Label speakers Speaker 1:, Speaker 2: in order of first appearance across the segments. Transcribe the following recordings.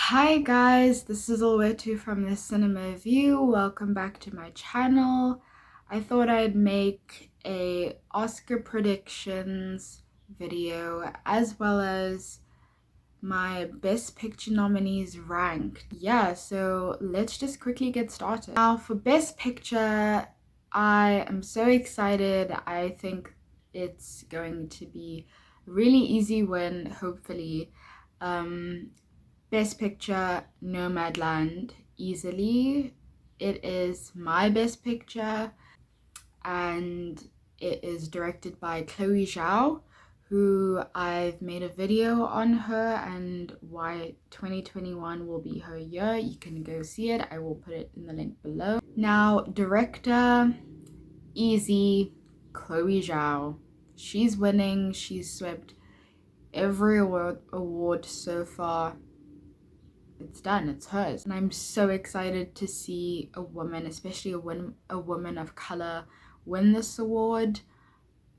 Speaker 1: Hi guys, this is Olwethu from the Cinema View. Welcome back to my channel. I thought I'd make a Oscar predictions video as well as my best picture nominees ranked. Yeah, so let's just quickly get started. Now for best picture, I am so excited. I think it's going to be a really easy win, hopefully. Best picture, Nomadland, easily. It is my best picture and it is directed by Chloe Zhao, who I've made a video on her and why 2021 will be her year. You can go see it. I will put it in the link below. Now, director, easy, Chloe Zhao. She's winning. She's swept every award so far. It's done, it's hers, and I'm so excited to see a woman, especially a woman of color, win this award.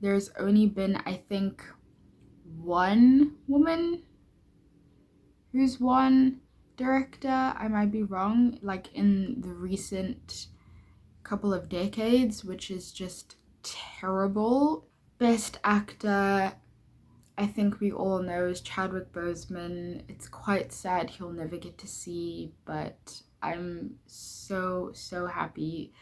Speaker 1: There's only been, I think, one woman who's won director. I might be wrong, like in the recent couple of decades, which is just terrible. Best actor, I think we all know, is Chadwick Boseman. It's quite sad he'll never get to see, but I'm so happy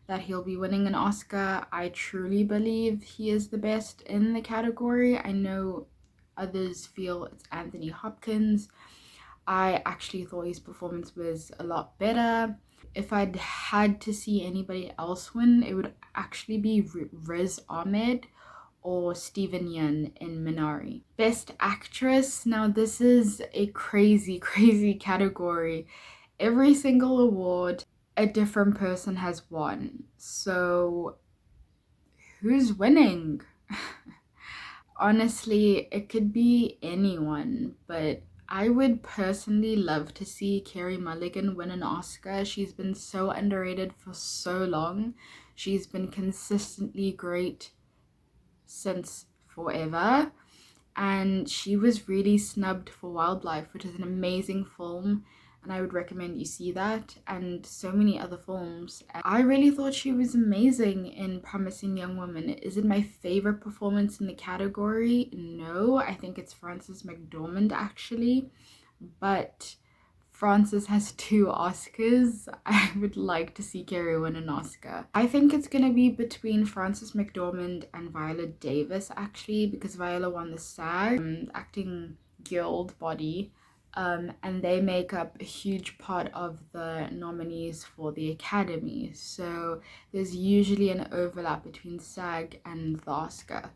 Speaker 1: that he'll be winning an Oscar. I truly believe he is the best in the category. I know others feel it's Anthony Hopkins. I actually thought his performance was a lot better. If I'd had to see anybody else win, it would actually be Riz Ahmed or Steven Yeun in Minari. Best actress, now this is a crazy category. Every single award a different person has won, so who's winning? Honestly, it could be anyone, but I would personally love to see Carey Mulligan win an Oscar. She's been so underrated for so long. She's been consistently great since forever, and she was really snubbed for Wildlife, which is an amazing film, and I would recommend you see that, and so many other films. I really thought she was amazing in Promising Young Woman. Is it my favorite performance in the category? No, I think it's Frances McDormand actually, but Frances has 2 Oscars. I would like to see Carey win an Oscar. I think it's gonna be between Frances McDormand and Viola Davis actually, because Viola won the SAG Acting Guild body, and they make up a huge part of the nominees for the Academy. So there's usually an overlap between SAG and the Oscar.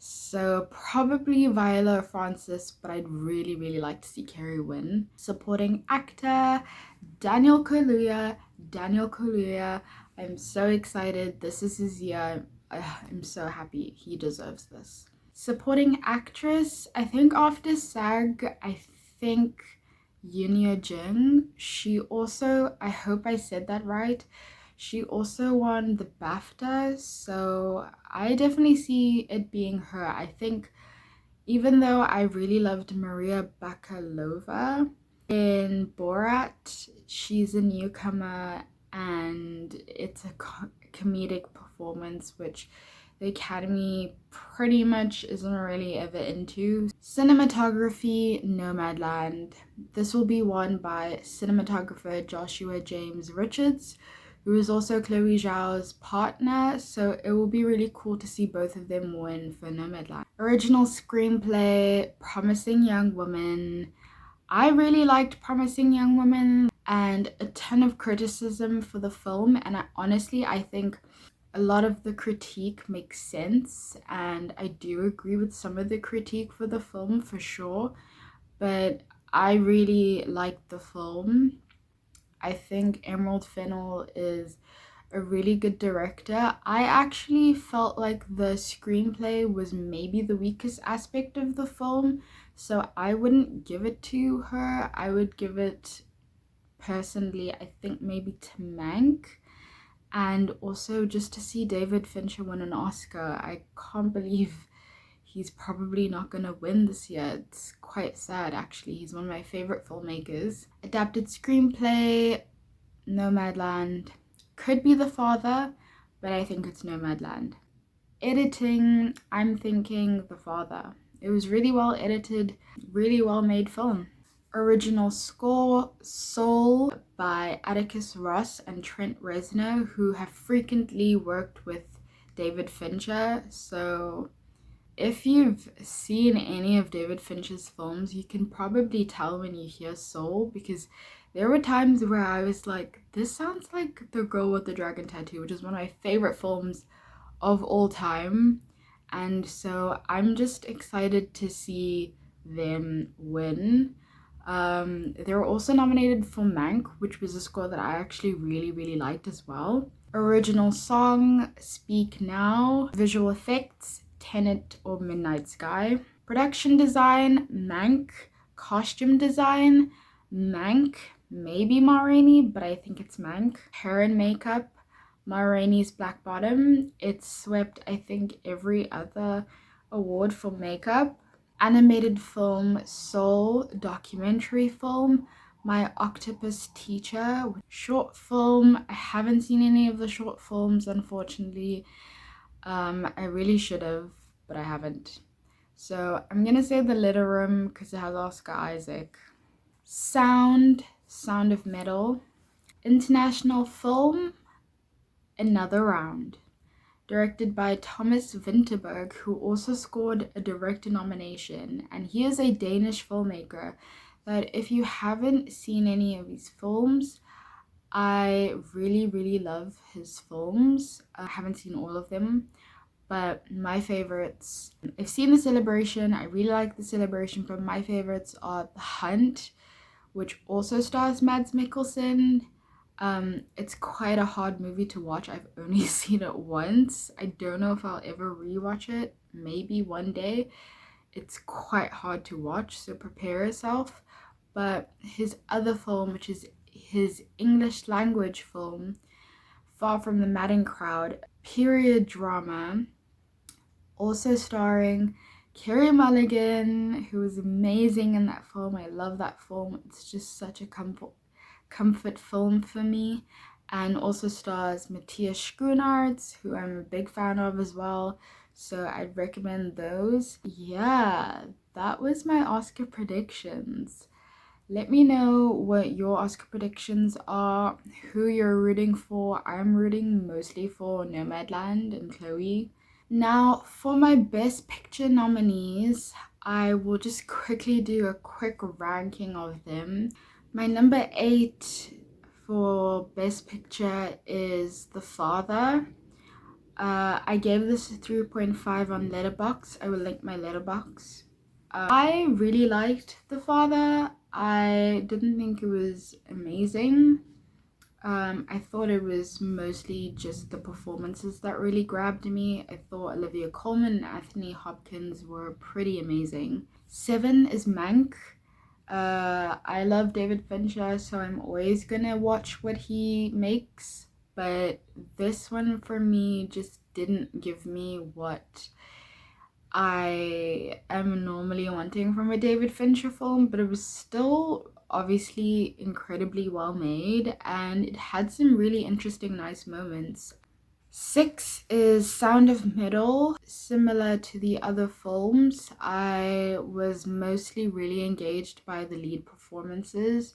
Speaker 1: So probably Viola or Frances, but I'd really like to see Carey win. Supporting actor, Daniel Kaluuya. I'm so excited. This is his year. I'm so happy. He deserves this. Supporting actress, I think after SAG, I think Yoon Jung. She also, I hope I said that right, she also won the BAFTA, so I definitely see it being her. I think even though I really loved Maria Bakalova in Borat, she's a newcomer and it's a comedic performance, which the Academy pretty much isn't really ever into. Cinematography, Nomadland. This will be won by cinematographer Joshua James Richards, who is also Chloe Zhao's partner, so it will be really cool to see both of them win for Nomadland. Original screenplay, Promising Young Woman. I really liked Promising Young Woman, and a ton of criticism for the film, and I think a lot of the critique makes sense, and I do agree with some of the critique for the film for sure, but I really liked the film. I think Emerald Fennell is a really good director. I actually felt like the screenplay was maybe the weakest aspect of the film, so I wouldn't give it to her. I would give it, personally, I think maybe to Mank. And also just to see David Fincher win an Oscar. I can't believe he's probably not gonna win this year. It's quite sad, actually. He's one of my favorite filmmakers. Adapted screenplay, Nomadland. Could be The Father, but I think it's Nomadland. Editing, I'm thinking The Father. It was really well edited, really well made film. Original score, Soul by Atticus Ross and Trent Reznor, who have frequently worked with David Fincher. So if you've seen any of David Fincher's films, you can probably tell when you hear Soul, because there were times where I was like, this sounds like The Girl with the Dragon Tattoo, which is one of my favorite films of all time. And so I'm just excited to see them win. They were also nominated for Mank, which was a score that I actually really liked as well. Original song, Speak Now. Visual effects, Tenet or Midnight Sky. Production design, Mank. Costume design, Mank. Maybe Ma Rainey, but I think it's Mank. Hair and makeup, Ma Rainey's Black Bottom. It swept, I think, every other award for makeup. Animated film, Soul. Documentary film, My Octopus Teacher. Short film, I haven't seen any of the short films, unfortunately. I really should have, but I haven't. So I'm gonna say The Little Room because it has Oscar Isaac. Sound of Metal. International film, Another Round. Directed by Thomas Vinterberg, who also scored a director nomination, and he is a Danish filmmaker that if you haven't seen any of his films, I really love his films. I haven't seen all of them, but my favorites, I've seen The Celebration. I really like The Celebration, but my favorites are The Hunt, which also stars Mads Mikkelsen. It's quite a hard movie to watch. I've only seen it once. I don't know if I'll ever rewatch it. Maybe one day. It's quite hard to watch, so prepare yourself. But his other film, which is his English language film, Far From the Madding Crowd, period drama, also starring Carey Mulligan, who was amazing in that film. I love that film. It's just such a comfort film for me. And also stars Matthias Schoenaerts, who I'm a big fan of as well. So I'd recommend those. Yeah, that was my Oscar predictions. Let me know what your Oscar predictions are, who you're rooting for. I'm rooting mostly for Nomadland and Chloe. Now, for my Best Picture nominees, I will just quickly do a quick ranking of them. My number 8 for Best Picture is The Father. I gave this a 3.5 on Letterboxd. I will link my Letterboxd. I really liked The Father. I didn't think it was amazing. I thought it was mostly just the performances that really grabbed me. I thought Olivia Colman and Anthony Hopkins were pretty amazing. 7 is Mank. I love David Fincher, so I'm always gonna watch what he makes, but this one for me just didn't give me what I am normally wanting from a David Fincher film, but it was still obviously incredibly well made, and it had some really interesting, nice moments. 6 is Sound of Metal. Similar to the other films, I was mostly really engaged by the lead performances.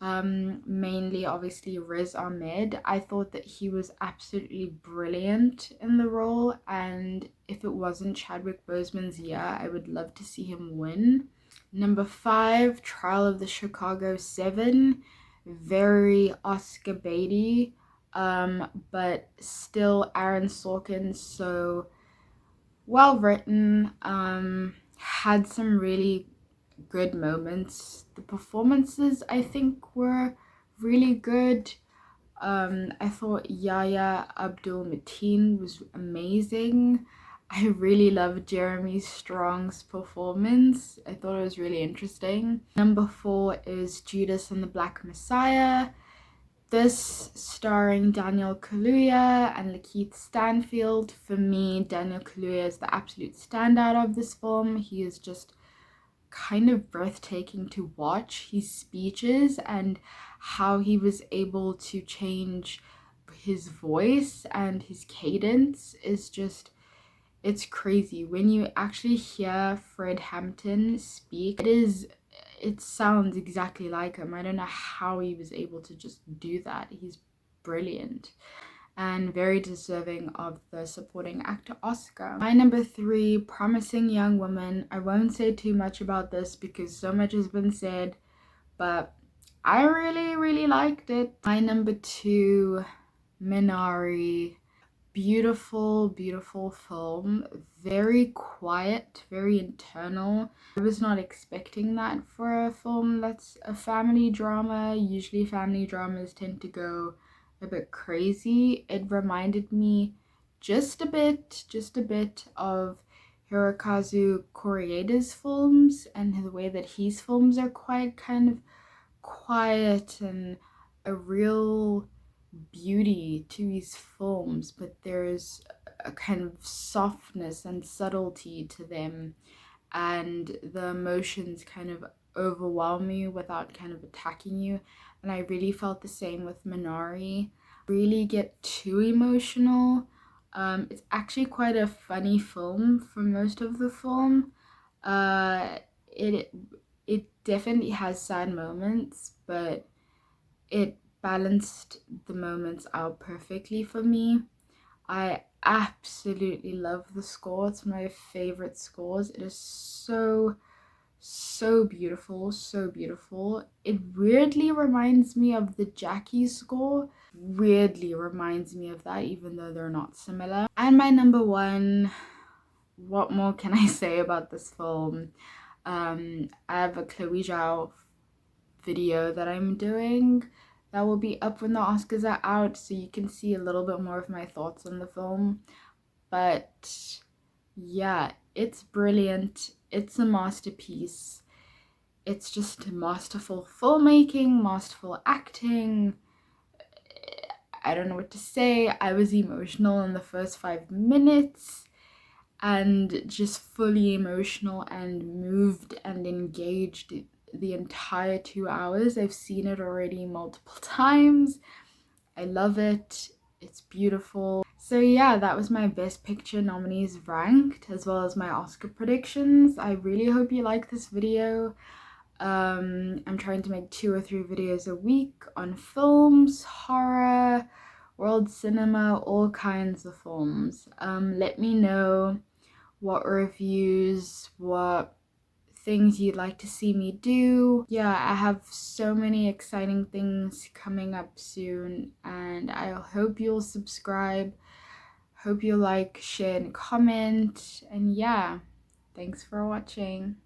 Speaker 1: Mainly obviously Riz Ahmed. I thought that he was absolutely brilliant in the role, and if it wasn't Chadwick Boseman's year, I would love to see him win. Number 5, Trial of the Chicago 7. Very Oscar baity, but still Aaron Sorkin, so well written, had some really good moments. The performances I think were really good. I thought Yahya Abdul-Mateen was amazing. I really loved Jeremy Strong's performance. I thought it was really interesting. Number 4 is Judas and the Black Messiah. This starring Daniel Kaluuya and Lakeith Stanfield. For me, Daniel Kaluuya is the absolute standout of this film. He is just kind of breathtaking to watch. His speeches and how he was able to change his voice and his cadence is just, it's crazy. When you actually hear Fred Hampton speak, it sounds exactly like him. I don't know how he was able to just do that. He's brilliant and very deserving of the supporting actor Oscar. My number 3, Promising Young Woman. I won't say too much about this because so much has been said, but I really liked it. My number 2, Minari. Beautiful film, very quiet, very internal. I was not expecting that for a film that's a family drama. Usually family dramas tend to go a bit crazy. It reminded me just a bit of Hirokazu Koreeda's films, and the way that his films are quite kind of quiet and a real beauty to his films, but there's a kind of softness and subtlety to them, and the emotions kind of overwhelm you without kind of attacking you. And I really felt the same with Minari. Really get too emotional. It's actually quite a funny film for most of the film. It it definitely has sad moments, but it balanced the moments out perfectly for me. I absolutely love the score. It's my favorite scores. It is so beautiful, so beautiful. It weirdly reminds me of the Jackie score. Weirdly reminds me of that, even though they're not similar. And my number 1, what more can I say about this film? I have a Chloe Zhao video that I'm doing that will be up when the Oscars are out, so you can see a little bit more of my thoughts on the film. But yeah, it's brilliant. It's a masterpiece. It's just masterful filmmaking, masterful acting. I don't know what to say. I was emotional in the first 5 minutes and just fully emotional and moved and engaged the entire 2 hours. I've seen it already multiple times. I love it. It's beautiful. So yeah, that was my Best Picture nominees ranked, as well as my Oscar predictions. I really hope you like this video. I'm trying to make 2 or 3 videos a week on films, horror, world cinema, all kinds of films. Let me know what reviews, what things you'd like to see me do. Yeah, I have so many exciting things coming up soon, and I hope you'll subscribe, hope you like, share, and comment. And yeah, thanks for watching.